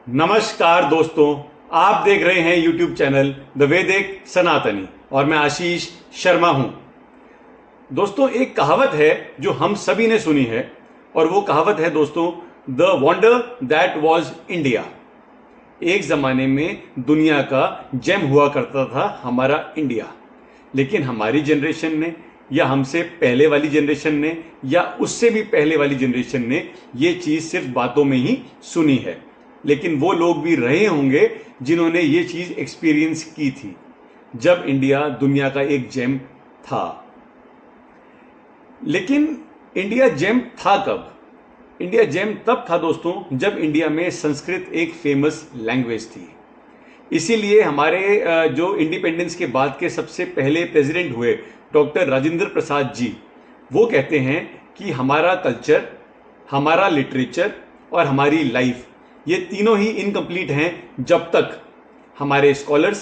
नमस्कार दोस्तों, आप देख रहे हैं YouTube चैनल द वैदिक सनातनी और मैं आशीष शर्मा हूं। दोस्तों, एक कहावत है जो हम सभी ने सुनी है और वो कहावत है दोस्तों, the wonder that was India. एक जमाने में दुनिया का जेम हुआ करता था हमारा इंडिया, लेकिन हमारी जनरेशन ने या हमसे पहले वाली जनरेशन ने या उससे भी पहले वाली जनरेशन ने ये चीज़ सिर्फ बातों में ही सुनी है। लेकिन वो लोग भी रहे होंगे जिन्होंने ये चीज़ एक्सपीरियंस की थी जब इंडिया दुनिया का एक जेम था। लेकिन इंडिया जेम था कब? इंडिया जेम तब था दोस्तों जब इंडिया में संस्कृत एक फेमस लैंग्वेज थी। इसीलिए हमारे जो इंडिपेंडेंस के बाद के सबसे पहले प्रेसिडेंट हुए डॉक्टर राजेंद्र प्रसाद जी, वो कहते हैं कि हमारा कल्चर, हमारा लिटरेचर और हमारी लाइफ, ये तीनों ही इनकम्प्लीट हैं जब तक हमारे स्कॉलर्स,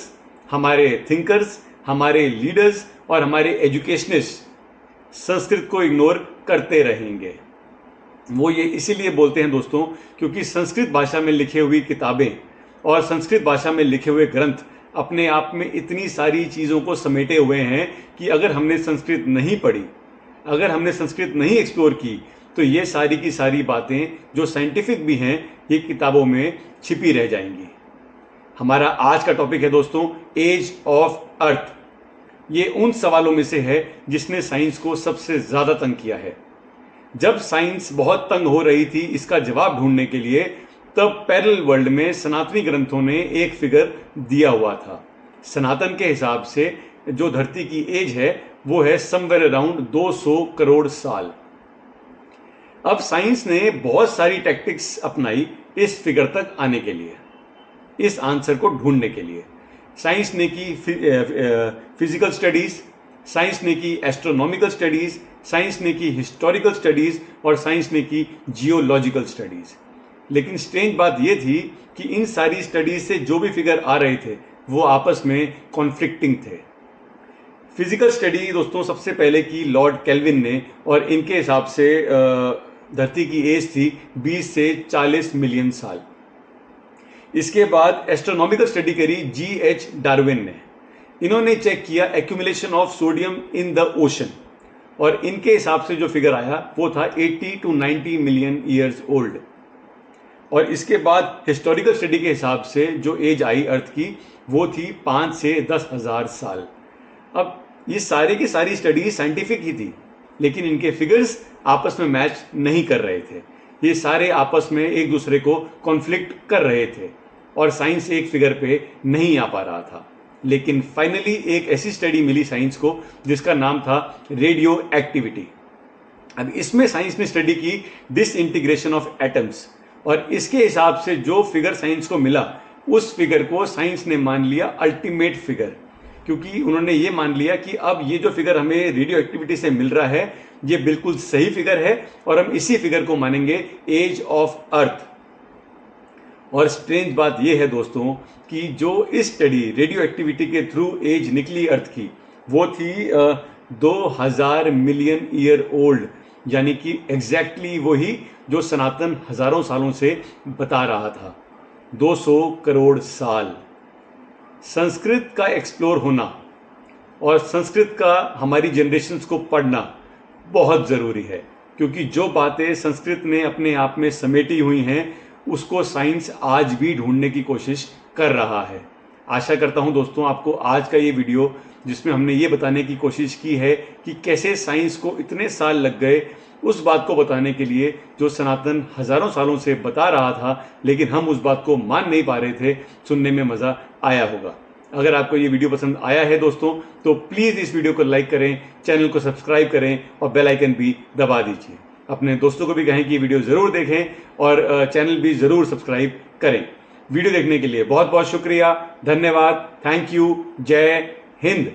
हमारे थिंकर्स, हमारे लीडर्स और हमारे एजुकेशनिस्ट संस्कृत को इग्नोर करते रहेंगे। वो ये इसीलिए बोलते हैं दोस्तों क्योंकि संस्कृत भाषा में लिखे हुई किताबें और संस्कृत भाषा में लिखे हुए ग्रंथ अपने आप में इतनी सारी चीज़ों को समेटे हुए हैं कि अगर हमने संस्कृत नहीं पढ़ी, अगर हमने संस्कृत नहीं एक्सप्लोर की, तो ये सारी की सारी बातें जो साइंटिफिक भी हैं ये किताबों में छिपी रह जाएंगी। हमारा आज का टॉपिक है दोस्तों, एज ऑफ अर्थ। ये उन सवालों में से है जिसने साइंस को सबसे ज़्यादा तंग किया है। जब साइंस बहुत तंग हो रही थी इसका जवाब ढूंढने के लिए, तब पैरेलल वर्ल्ड में सनातनी ग्रंथों ने एक फिगर दिया हुआ था। सनातन के हिसाब से जो धरती की एज है वो है समवेयर अराउंड 200 करोड़ साल। अब साइंस ने बहुत सारी टैक्टिक्स अपनाई इस फिगर तक आने के लिए, इस आंसर को ढूंढने के लिए। साइंस ने की फिजिकल स्टडीज, साइंस ने की एस्ट्रोनॉमिकल स्टडीज, साइंस ने की हिस्टोरिकल स्टडीज और साइंस ने की जियोलॉजिकल स्टडीज। लेकिन स्ट्रेंज बात यह थी कि इन सारी स्टडीज से जो भी फिगर आ रहे थे वो आपस में कॉन्फ्लिक्टिंग थे। फिजिकल स्टडी दोस्तों सबसे पहले की लॉर्ड केल्विन ने, और इनके हिसाब से धरती की एज थी 20 से 40 मिलियन साल। इसके बाद एस्ट्रोनॉमिकल स्टडी करी G.H. डार्विन ने। इन्होंने चेक किया accumulation of sodium in the ocean और इनके हिसाब से जो फिगर आया वो था 80 to 90 मिलियन ईयर्स ओल्ड। और इसके बाद हिस्टोरिकल स्टडी के हिसाब से जो एज आई अर्थ की वो थी 5 से 10,000 साल। अब ये सारी की सारी स्टडी साइंटिफिक ही थी, लेकिन इनके फिगर्स आपस में मैच नहीं कर रहे थे। ये सारे आपस में एक दूसरे को कॉन्फ्लिक्ट कर रहे थे और साइंस एक फिगर पे नहीं आ पा रहा था। लेकिन फाइनली एक ऐसी स्टडी मिली साइंस को जिसका नाम था रेडियो एक्टिविटी। अब इसमें साइंस ने स्टडी की डिसइंटीग्रेशन ऑफ एटम्स और इसके हिसाब से जो फिगर साइंस को मिला उस फिगर को साइंस ने मान लिया अल्टीमेट फिगर, क्योंकि उन्होंने ये मान लिया कि अब ये जो फिगर हमें रेडियो एक्टिविटी से मिल रहा है ये बिल्कुल सही फिगर है और हम इसी फिगर को मानेंगे एज ऑफ अर्थ। और स्ट्रेंज बात यह है दोस्तों कि जो इस स्टडी रेडियो एक्टिविटी के थ्रू एज निकली अर्थ की वो थी 2000 मिलियन ईयर ओल्ड, यानी कि एग्जैक्टली वही जो सनातन हजारों सालों से बता रहा था, 200 करोड़ साल। संस्कृत का एक्सप्लोर होना और संस्कृत का हमारी जनरेशन्स को पढ़ना बहुत ज़रूरी है, क्योंकि जो बातें संस्कृत ने अपने आप में समेटी हुई हैं उसको साइंस आज भी ढूंढने की कोशिश कर रहा है। आशा करता हूं दोस्तों आपको आज का ये वीडियो, जिसमें हमने ये बताने की कोशिश की है कि कैसे साइंस को इतने साल लग गए उस बात को बताने के लिए जो सनातन हजारों सालों से बता रहा था, लेकिन हम उस बात को मान नहीं पा रहे थे, सुनने में मज़ा आया होगा। अगर आपको ये वीडियो पसंद आया है दोस्तों तो प्लीज़ इस वीडियो को लाइक करें, चैनल को सब्सक्राइब करें और बेल आइकन भी दबा दीजिए। अपने दोस्तों को भी कहें कि ये वीडियो ज़रूर देखें और चैनल भी ज़रूर सब्सक्राइब करें। वीडियो देखने के लिए बहुत बहुत शुक्रिया, धन्यवाद, थैंक यू, जय हिंद।